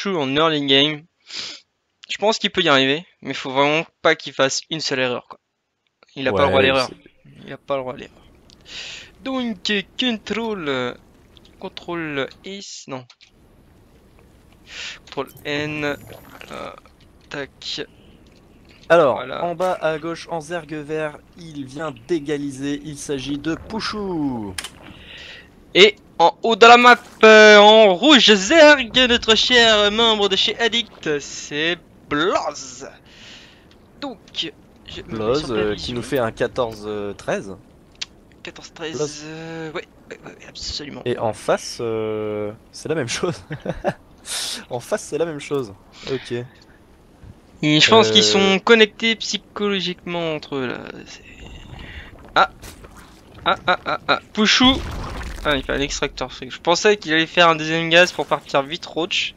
Chou en early game. Je pense qu'il peut y arriver, mais faut vraiment pas qu'il fasse une seule erreur, quoi. Il a pas le droit à l'erreur. Il a pas le droit à l'erreur. Donc, contrôle S, non. Contrôle N, tac. Alors, Voilà. en bas à gauche, en zergue vert, il vient d'égaliser. Il s'agit de Pouchou. Et en haut de la map, en rouge zerg, notre cher membre de chez Addict, c'est Bloz. Donc, je me mets sur Bloz la qui vision. nous fait un 14-13. 14-13, Bloz. ouais, absolument. Et en face, c'est la même chose. En face, c'est la même chose. Ok. Et je pense qu'ils sont connectés psychologiquement entre eux là. Pouchou. Ah, il fait un extracteur. Je pensais qu'il allait faire un deuxième gaz pour partir vite roach.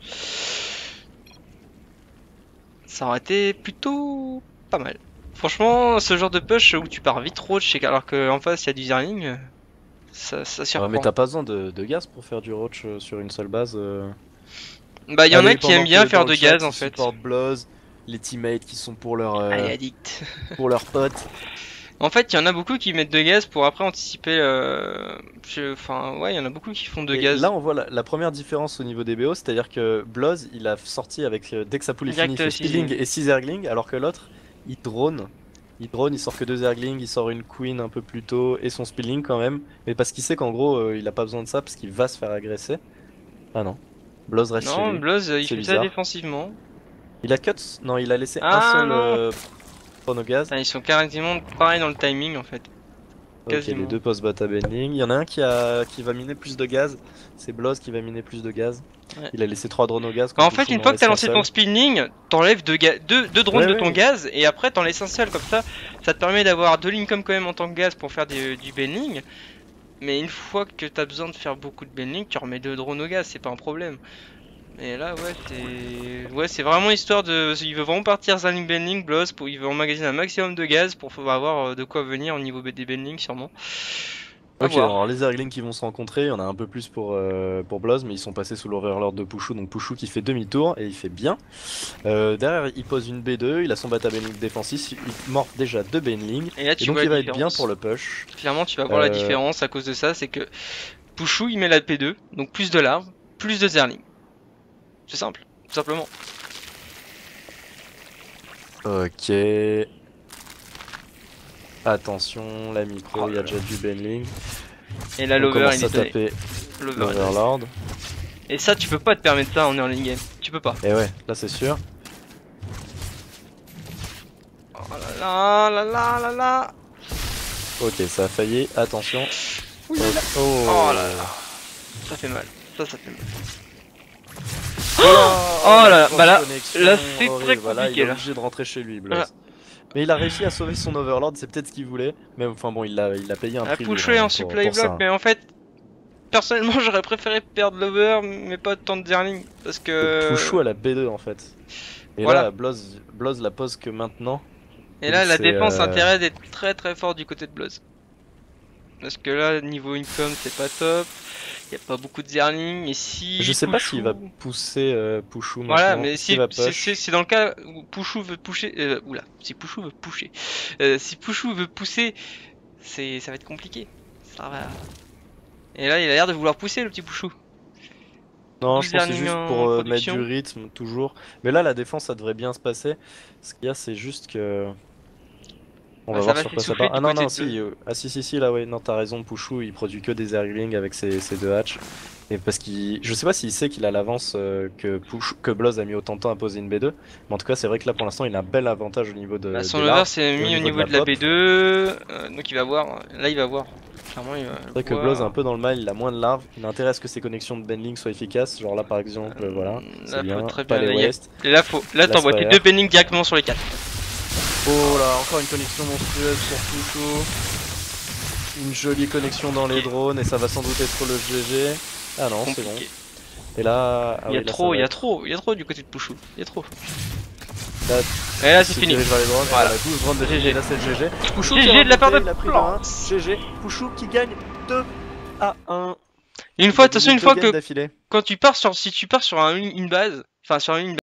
Ça aurait été plutôt pas mal. Franchement, ce genre de push où tu pars vite roach alors qu'en face il y a du zerling, ça surprend. Ouais, mais t'as pas besoin de gaz pour faire du roach sur une seule base. Bah, il y en a Allez, qui aiment bien faire de gaz en fait. Bloz, les teammates qui sont pour leur Allez, addict. pour leurs potes. En fait, il y en a beaucoup qui mettent de gaz pour après anticiper. Enfin, ouais, il y en a beaucoup qui font de Et gaz. là, on voit la première différence au niveau des BO, c'est-à-dire que Bloz, il a sorti avec dès que sa poule est finie, il fait Speedling et 6 Zerglings, alors que l'autre, il drone. Il sort que 2 Zerglings, il sort une Queen un peu plus tôt et son Speedling quand même. Mais parce qu'il sait qu'en gros, il a pas besoin de ça parce qu'il va se faire agresser. Ah non. Bloz reste chez Non, lui. Bloz, il fait ça bizarre. défensivement. Il a cut. Non, il a laissé un Ah seul non. chronogaz. Ils sont carrément pareils dans le timing en fait. Ok, les Quasiment. deux post-bot à bending. Il y en a un qui va miner plus de gaz. C'est Bloz qui va miner plus de gaz. Ouais. Il a laissé 3 drones au gaz. En fait, une fois que t'as lancé ton spinning, t'enlèves deux drones de ton gaz et après t'en laisses un seul comme ça. Ça te permet d'avoir 2 lignes comme quand même en tant que gaz pour faire du bending. Mais une fois que t'as besoin de faire beaucoup de bending, tu remets 2 drones au gaz, c'est pas un problème. Mais là, c'est vraiment histoire de. Il veut vraiment partir Zerling bending, Bloz, il veut emmagasiner un maximum de gaz pour avoir de quoi venir au niveau des bending sûrement. Ok, alors les Zerglings qui vont se rencontrer, il y en a un peu plus pour Bloz, mais ils sont passés sous l'overlord de Pouchou, donc Pouchou qui fait demi-tour et il fait bien. Derrière, il pose une B2, il a son bata bending défensif, il morph déjà 2 bending, et là, donc il va être bien pour le push. Clairement, tu vas voir la différence à cause de ça, c'est que Pouchou il met la P2, donc plus de larves, plus de Zerling. C'est simple, tout simplement. Ok. Attention, la micro, il y a déjà du bending. Et là, l'over, il est taper l'overlord. Et ça, tu peux pas te permettre ça en early game. Tu peux pas. Et ouais, là c'est sûr. Oh là là là là là. Ok, ça a failli. Attention. Oh là là. Ça fait mal. Ça fait mal. Oh là là. Bah là c'est très compliqué. Il est obligé de rentrer chez lui, Bloz. Mais il a réussi à sauver son overlord, c'est peut-être ce qu'il voulait. Mais enfin bon, il a payé un prix. Il a pushé en supply block, mais en fait, personnellement, j'aurais préféré perdre l'over, mais pas tant de Zerling. Parce que. Pouchou à la B2 en fait. Et voilà. Là, Bloz la pose que maintenant. Et là, la défense a intérêt d'être très très fort du côté de Bloz. Parce que là, niveau income, c'est pas top. Il y a pas beaucoup de Zerling. Et si. Je sais pas s'il va pousser Pouchou maintenant. Voilà, mais si c'est dans le cas où Pouchou veut pusher. Oula, si Pouchou veut pusher. Si Pouchou veut pousser, ça va être compliqué. Ça va. Et là, il a l'air de vouloir pousser le petit Pouchou. Non, je pense que c'est juste pour mettre du rythme, toujours. Mais là, la défense, ça devrait bien se passer. Ce qu'il y a, c'est juste que... On va voir sur quoi ça part. Ah non, non, si. Ah si, là, ouais, non, t'as raison, Pouchou, il produit que des Zerglings avec ses 2 hatches. Et parce qu'il... Je sais pas s'il sait qu'il a l'avance que Bloz a mis autant de temps à poser une B2. Mais en tout cas, c'est vrai que là, pour l'instant, il a un bel avantage au niveau de... son over s'est mis au niveau de la B2. Donc il va voir. Là, il va voir. C'est vrai que Bloz est un peu dans le mal, il a moins de larves, il a intérêt à ce que ses connexions de bending soient efficaces, genre là par exemple, voilà, c'est bien, pas les west. Et là t'envoies tes 2 bending directement sur les 4. Oh là, encore une connexion monstrueuse pour Pouchou. Une jolie connexion dans les drones et ça va sans doute être le GG. Ah non, c'est bon. Et là... il y a trop du côté de Pouchou, il y a trop. Là, et là c'est fini. Voilà, 12 drones de GG, là c'est le GG. Pouchou GG de la part de GG, Pouchou qui gagne 2-1. Une fois, attention, une fois que quand tu pars sur, si tu pars sur une base, Enfin, sur une